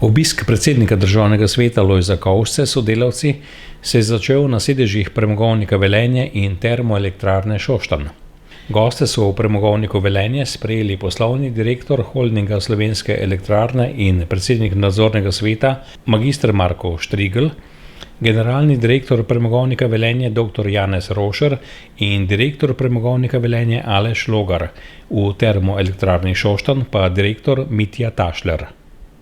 Obisk predsednika državnega sveta Lojza Kovšce s sodelavci se je začel na sedežih Premogovnika Velenje in Termoelektrarne Šoštanj. Goste so v Premogovniku Velenje sprejeli poslovni direktor Holdinga Slovenske elektrarne in predsednik nadzornega sveta magister Marko Štrigl, generalni direktor Premogovnika Velenje dr. Janez Rošer in direktor Premogovnika Velenje Aleš Logar, v Termoelektrarni Šoštanj pa direktor Mitja Tašler.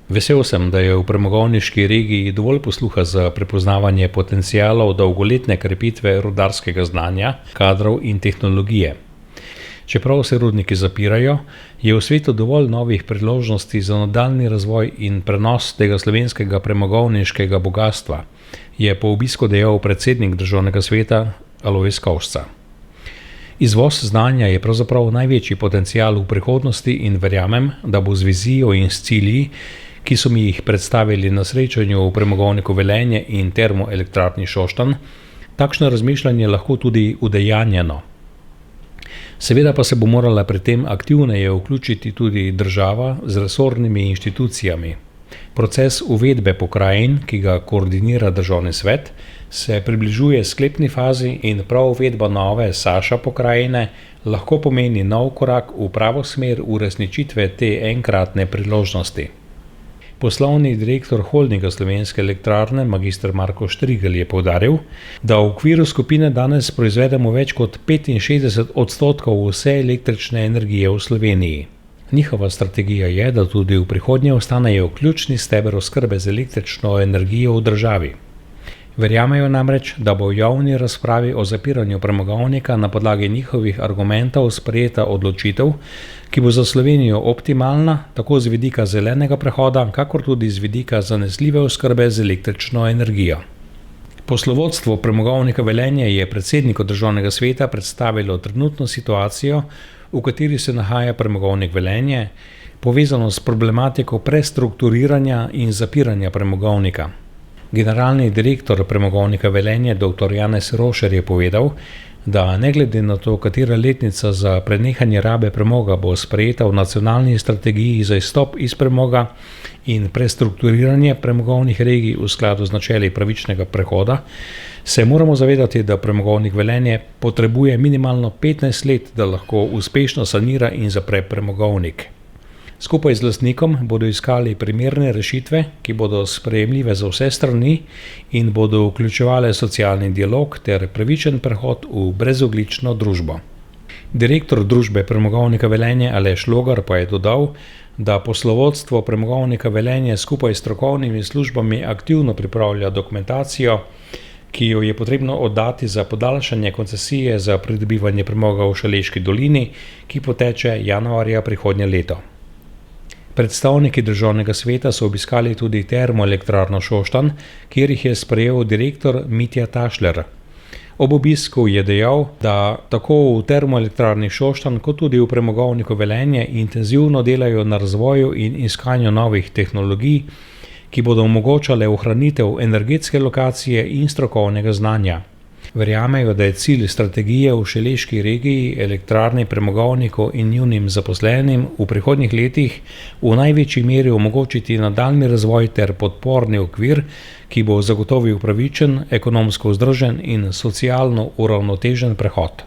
Vesel sem, da je v premogovniški regiji dovolj posluha za prepoznavanje potencialov dolgoletne krepitve rudarskega znanja, kadrov in tehnologije. Čeprav se rudniki zapirajo, je v svetu dovolj novih priložnosti za nadaljnji razvoj in prenos tega slovenskega premogovniškega bogastva, je po obisku dejal predsednik državnega sveta Lojz Kovšca. Izvoz znanja je pravzaprav največji potencial v prihodnosti in verjamem, da bo z vizijo in s cilji, ki so mi jih predstavili na srečanju v Premogovniku Velenje in Termoelektrarni Šoštanj, takšno razmišljanje lahko tudi udejanjeno. Seveda pa se bo morala pri tem aktivneje vključiti tudi država z resornimi inštitucijami. Proces uvedbe pokrajin, ki ga koordinira državni svet, se približuje sklepni fazi in prav uvedba nove Saša pokrajine lahko pomeni nov korak v pravo smer uresničitve te enkratne priložnosti. Poslovni direktor Holdinga Slovenske elektrarne magister Marko Štrigl je poudaril, da v okviru skupine danes proizvedemo več kot 65% vse električne energije v Sloveniji. Njihova strategija je, da tudi v prihodnje ostanejo ključni steber oskrbe z električno energijo v državi. Verjamejo namreč, da bo v javni razpravi o zapiranju premogovnika na podlagi njihovih argumentov sprejeta odločitev, ki bo za Slovenijo optimalna, tako z vidika zelenega prehoda, kakor tudi z vidika zanesljive oskrbe z električno energijo. Poslovodstvo Premogovnika Velenje je predsedniku državnega sveta predstavilo trenutno situacijo, v kateri se nahaja Premogovnik Velenje, povezano s problematiko prestrukturiranja in zapiranja premogovnika. Generalni direktor Premogovnika Velenje dr. Janez Rošer je povedal, da ne glede na to, katera letnica za prenehanje rabe premoga bo sprejeta v nacionalni strategiji za izstop iz premoga in prestrukturiranje premogovnih regij v skladu z načeli pravičnega prehoda, se moramo zavedati, da Premogovnik Velenje potrebuje minimalno 15 let, da lahko uspešno sanira in zapre premogovnik. Skupaj z lastnikom bodo iskali primerne rešitve, ki bodo sprejemljive za vse strani in bodo vključevale socialni dialog ter pravičen prehod v brezogljično družbo. Direktor družbe Premogovnika Velenje Aleš Logar pa je dodal, da poslovodstvo Premogovnika Velenje skupaj s strokovnimi službami aktivno pripravlja dokumentacijo, ki jo je potrebno oddati za podaljšanje koncesije za pridobivanje premoga v Šaleški dolini, ki poteče januarja prihodnje leto. Predstavniki državnega sveta so obiskali tudi Termoelektrarno Šoštanj, kjer jih je sprejel direktor Mitja Tašler. Ob obisku je dejal, da tako v Termoelektrarni Šoštanj kot tudi v Premogovniku Velenje intenzivno delajo na razvoju in iskanju novih tehnologij, ki bodo omogočale ohranitev energetske lokacije in strokovnega znanja. Verjamejo, da je cilj strategije v Šaleški regiji, elektrarni, premogovniku in njunim zaposlenim v prihodnjih letih v največji meri omogočiti nadaljnji razvoj ter podporni okvir, ki bo zagotovil pravičen, ekonomsko vzdržen in socialno uravnotežen prehod.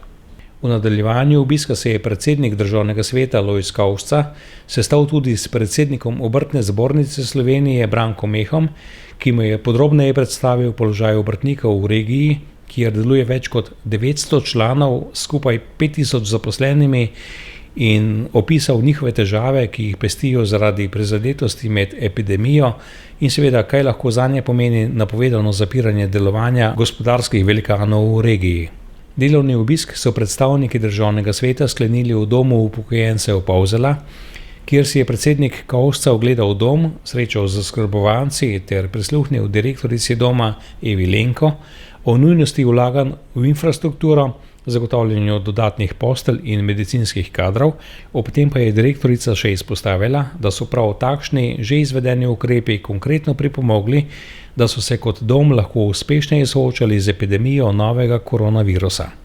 V nadaljevanju obiska se je predsednik državnega sveta Lojz Kovšca sestal tudi s predsednikom Obrtne zbornice Slovenije Brankom Mehom, ki mu je podrobneje predstavil položaj obrtnikov v regiji, kjer deluje več kot 900 članov, skupaj 5000 zaposlenimi, in opisal njihove težave, ki jih pestijo zaradi prizadetosti med epidemijo in seveda, kaj lahko zanje pomeni napovedano zapiranje delovanja gospodarskih velikanov v regiji. Delovni obisk so predstavniki državnega sveta sklenili v domu upokojencev Polzela, kjer si je predsednik Kovšca ogledal dom, srečal z oskrbovanci ter prisluhnil direktorici doma Evi Lenko o nujnosti vlaganj v infrastrukturo, zagotavljanju dodatnih postelj in medicinskih kadrov, ob tem pa je direktorica še izpostavila, da so prav takšni že izvedeni ukrepi konkretno pripomogli, da so se kot dom lahko uspešneje soočali z epidemijo novega koronavirusa.